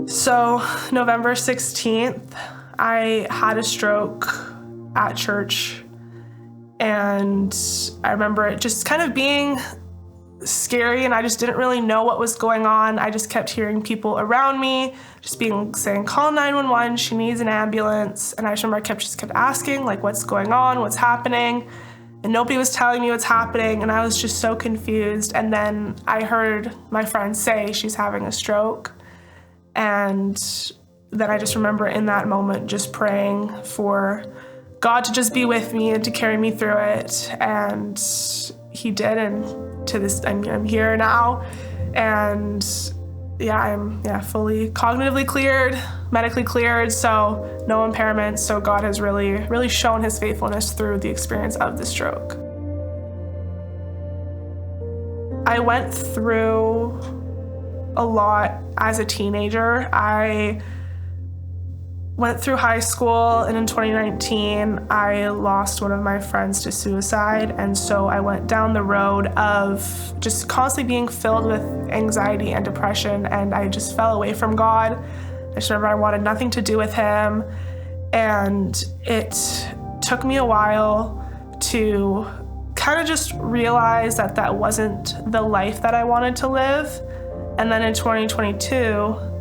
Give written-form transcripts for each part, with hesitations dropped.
So November 16th, I had a stroke at church, and I remember it just kind of being scary, and I just didn't really know what was going on. I just kept hearing people around me just saying, call 911, she needs an ambulance. And I just remember I kept asking, like, what's going on, what's happening? And nobody was telling me what's happening, and I was just so confused. And then I heard my friend say she's having a stroke. And then I just remember in that moment just praying for God to just be with me and to carry me through it. And he did, and to this, I'm here now. And I'm fully cognitively cleared, medically cleared, so no impairments. So God has really shown his faithfulness through the experience of the stroke. I went through a lot as a teenager. I went through high school, and in 2019, I lost one of my friends to suicide. And so I went down the road of just constantly being filled with anxiety and depression, and I just fell away from God. I just remember I wanted nothing to do with him. And it took me a while to kind of just realize that that wasn't the life that I wanted to live. And then in 2022,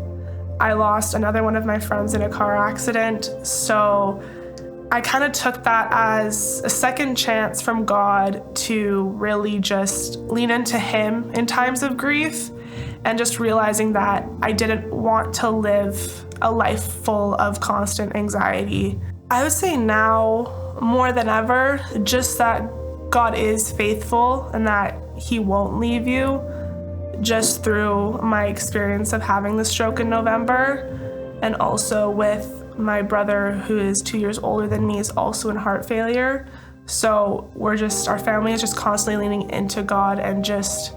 I lost another one of my friends in a car accident. So I kind of took that as a second chance from God to really just lean into him in times of grief, and just realizing that I didn't want to live a life full of constant anxiety. I would say now more than ever, just that God is faithful and that he won't leave you. Just through my experience of having the stroke in November, and also with my brother, who is 2 years older than me, is also in heart failure. So our family is just constantly leaning into God and just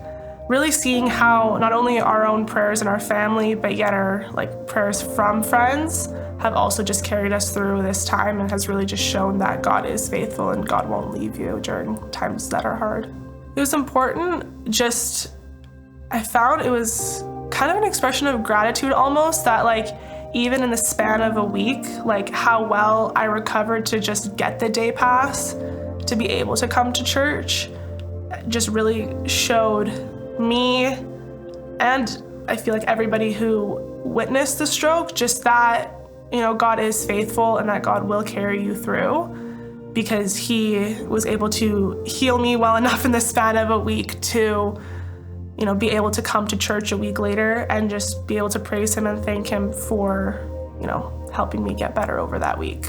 really seeing how not only our own prayers in our family, but yet our prayers from friends have also just carried us through this time, and has really just shown that God is faithful and God won't leave you during times that are hard. It was important, I found it was kind of an expression of gratitude almost, that even in the span of a week, how well I recovered to just get the day pass to be able to come to church just really showed me, and I feel like everybody who witnessed the stroke, just that, God is faithful and that God will carry you through, because he was able to heal me well enough in the span of a week to be able to come to church a week later and just be able to praise him and thank him for, helping me get better over that week.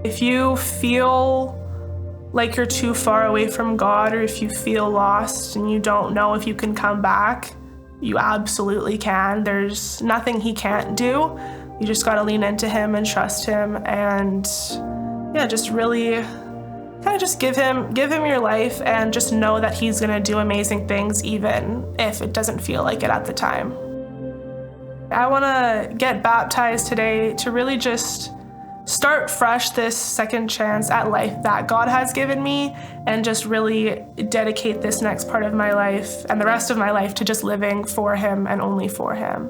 If you feel like you're too far away from God, or if you feel lost and you don't know if you can come back, you absolutely can. There's nothing he can't do. You just got to lean into him and trust him, and just really kind of just give him your life, and just know that he's going to do amazing things even if it doesn't feel like it at the time. I want to get baptized today to really just start fresh this second chance at life that God has given me, and just really dedicate this next part of my life and the rest of my life to just living for him and only for him.